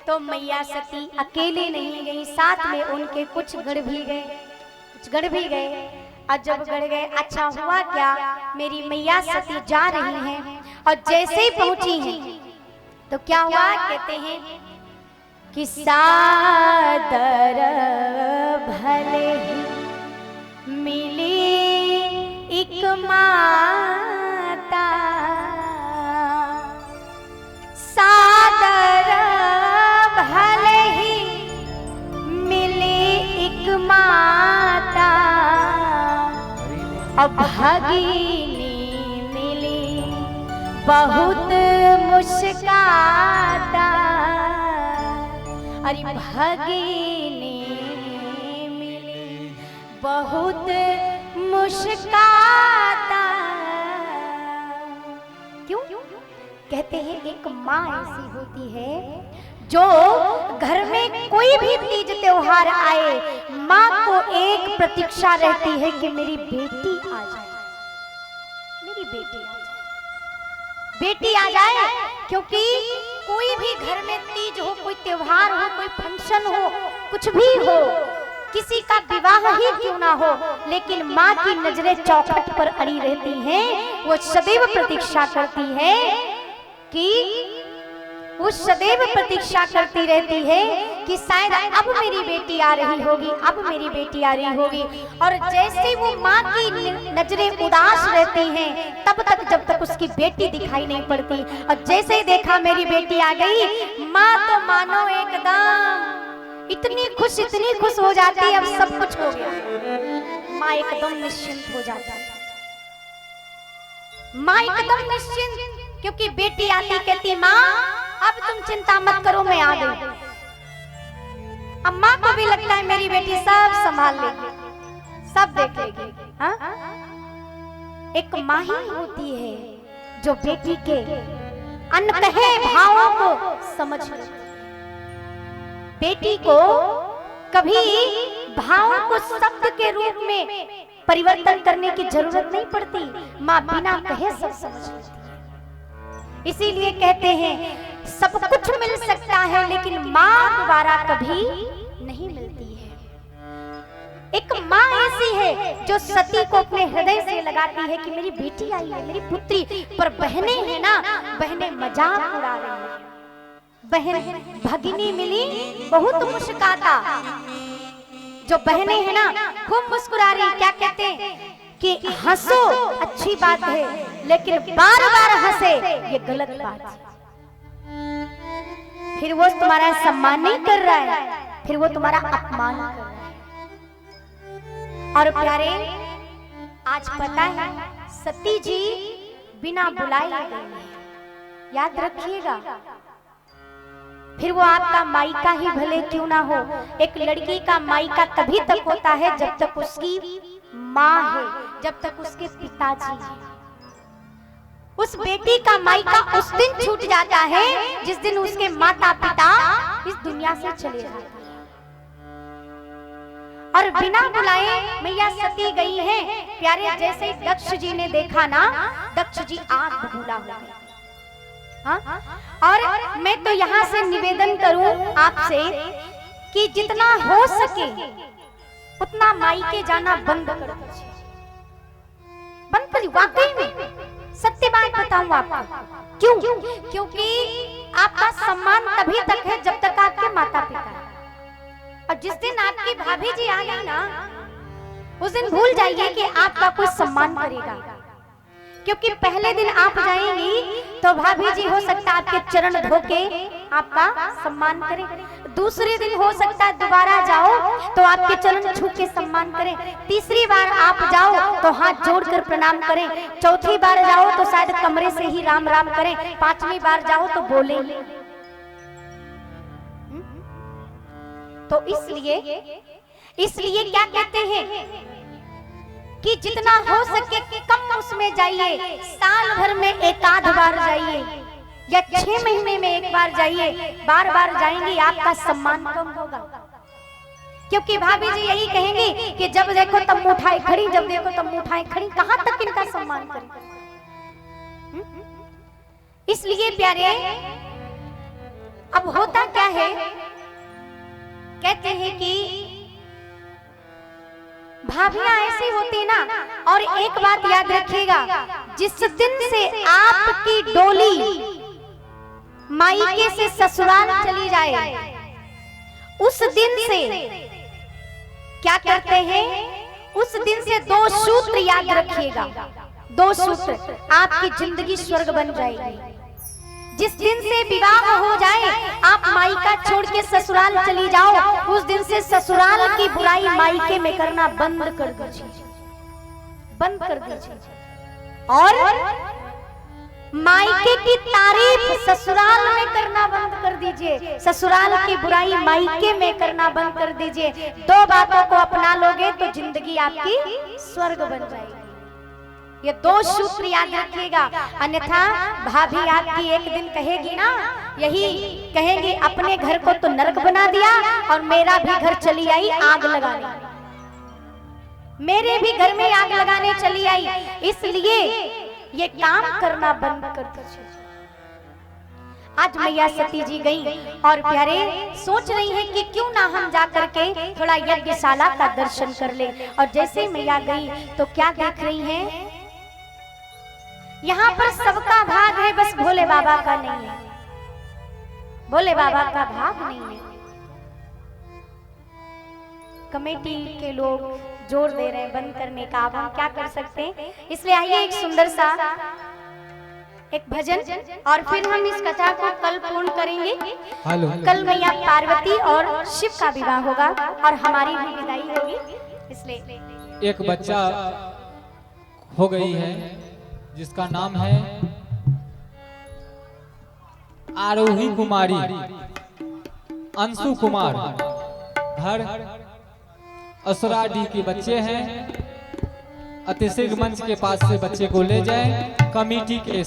तो मैया सती अकेले नहीं गई, साथ में उनके कुछ गढ़ भी गए। और जब गढ़ गए, अच्छा हुआ क्या, मेरी मैया सती जा रही हैं और जैसे ही पहुंची हैं तो क्या हुआ, कहते हैं कि सादर भले ही मिली एक माता, सादर भले ही मिली एक माता, और भगिनी मिली बहुत मुस्काता, अरे भगिनी मिली बहुत मुस्काता। क्यों? कहते हैं एक माँ ऐसी होती है जो घर में कोई भी तीज त्योहार आए, माँ को एक प्रतीक्षा रहती है कि मेरी बेटी आ जाए, मेरी बेटी आ जाए, बेटी आ जाए। क्योंकि कोई भी घर में तीज हो, कोई त्योहार हो, कोई फंक्शन हो, कुछ भी हो, किसी का विवाह ही क्यों ना हो, लेकिन माँ की नजरें चौखट पर अड़ी रहती हैं। वो सदैव प्रतीक्षा करती है कि वो सदैव प्रतीक्षा करती रहती है कि शायद अब मेरी बेटी आ रही होगी, अब मेरी बेटी आ रही होगी। और जैसे वो माँ की नजरें उदास रहती हैं तब तक, जब तक उसकी बेटी दिखाई नहीं पड़ती। और जैसे ही देखा मेरी बेटी आ गई, माँ तो मानो एकदम इतनी खुश हो जाती, अब सब कुछ हो गया। माँ एकदम निश्चिंत हो जाती है, माँ एकदम निश्चिंत, क्योंकि बेटी आती कहती माँ अब तुम चिंता मत करो, मैं आ गई। अब माँ को भी लगता है मेरी बेटी सब संभाल लेगी, सब देख लेगी। हाँ? एक माँ ही होती है जो बेटी के अनकहे भावों को समझ लेती। बेटी को कभी भावों को शब्द के रूप में परिवर्तन करने की जरूरत नहीं पड़ती, माँ बिना कहे सब समझ लेती है। इसीलिए कहते हैं सब कुछ मिल सकता है लेकिन माँ दोबारा कभी नहीं मिलती है। एक माँ ऐसी है जो सती को अपने हृदय से लगाती है कि मेरी बेटी आई है, मेरी पुत्री। पर बहनें हैं ना, बहनें मजाक उड़ा रही हैं। बहन भगिनी मिली बहुत मुस्कुराता, जो बहनें हैं ना खूब मुस्कुरा रही। क्या कहते हैं कि हंसो अच्छी बात है, लेकिन बार बार हंसे ये गलत बात है। फिर वो तुम्हारा सम्मान नहीं कर रहा है, फिर वो तुम्हारा अपमान कर रहा है। और प्यारे, आज पता है सती जी बिना बुलाए गई है, याद रखिएगा। फिर वो आपका मायका ही भले क्यों ना हो, एक लड़की का मायका तभी तक होता है जब तक उसकी माँ है, जब तक उसके पिताजी हैं। उस बेटी का मायका उस दिन छूट जाता है जिस दिन उसके माता पिता इस दुनिया से चले जाते हैं। और बिना बुलाए मैया सती गई हैं। प्यारे, जैसे ही दक्ष जी ने देखा ना, दक्ष जी आग बबूला हो गए। हाँ? और मैं तो यहाँ से निवेदन करूं आपसे कि जितना हो सके उतना मायके जाना बंद कर दीजिए, बंद करिए। वाकई में सत्य बात बताऊं आपको, क्यों? क्योंकि आपका सम्मान तभी तक है जब तक आपके माता पिता हैं। और जिस दिन आपकी भाभी जी आ गई ना, उस दिन भूल जाइए कि आपका कोई सम्मान करेगा। क्योंकि पहले दिन आप जाएंगी तो भाभी जी हो सकता है आपके चरण धो के आपका सम्मान करें। दूसरे दिन हो सकता है दोबारा जाओ तो आपके चरण छू के सम्मान करें। तीसरी बार आप जाओ तो हाथ जोड़कर प्रणाम करें। चौथी बार जाओ तो शायद कमरे से ही राम राम करें। पांचवी बार जाओ तो बोले। तो इसलिए क्या कहते हैं कि जितना हो सके कम उसमें जाइए। साल भर में एक आध बार जाइए या 6 महीने में एक बार जाइए। बार बार जाएंगे आपका सम्मान कम होगा। क्योंकि भाभी जी यही कहेंगी कि जब देखो तब मुठाई खड़ी, जब देखो तब मुठाई खड़ी। कहां तक इनका सम्मान करें? इसलिए प्यारे, अब होता क्या है, कहते हैं कि भाभियां ऐसी होती ना। और एक बात याद रखिएगा, जिस दिन से आपकी डोली मायके से ससुराल चली जाए, उस दिन से क्या करते हैं, उस दिन से 2 सूत्र याद रखिएगा। 2 सूत्र, आपकी जिंदगी स्वर्ग बन जाएगी। जिस दिन से विवाह हो जाए, आप मायका छोड़ के ससुराल चली जाओ, उस दिन से ससुराल की बुराई मायके में करना बंद कर दीजिए, बंद कर दीजिए। और मायके की तारीफ ससुराल में करना बंद कर दीजिए, ससुराल की बुराई मायके में करना बंद कर दीजिए। 2 बातों को अपना लोगे तो जिंदगी आपकी स्वर्ग बन जाएगी। ये 2 सूत्र याद रखिएगा, अन्यथा भाभी आपकी एक दिन कहेगी ना, यही कहेंगे अपने घर को तो नरक बना दिया और मेरा भी घर चली आई आग लगाने, मेरे भी घर में आग लगाने चली आई। इसलिए ये काम करना बंद कर दीजिए। आज मैया सती जी गई और प्यारे सोच रही हैं कि क्यों ना हम जाकर के थोड़ा यज्ञशाला का दर्शन कर ले। और जैसे मैया गई तो क्या देख रही हैं, यहाँ पर सबका भाग है, बस भोले बाबा का नहीं है। भोले बाबा का भाग नहीं है। कमेटी के लोग जोर दे रहे हैं बंद करने का, अब हम क्या कर सकते हैं। इसलिए आइए एक सुंदर सा एक भजन और फिर हम इस कथा को कल पूर्ण करेंगे। कल मैया पार्वती और शिव का विवाह होगा और हमारी भी विदाई होगी। इसलिए एक बच्चा हो गई है जिसका नाम है आरोही कुमारी अंशु कुमार, घर असुराडी के बच्चे हैं। अतिशीघ्र मंच के पास से बच्चे को ले जाएं। कमेटी के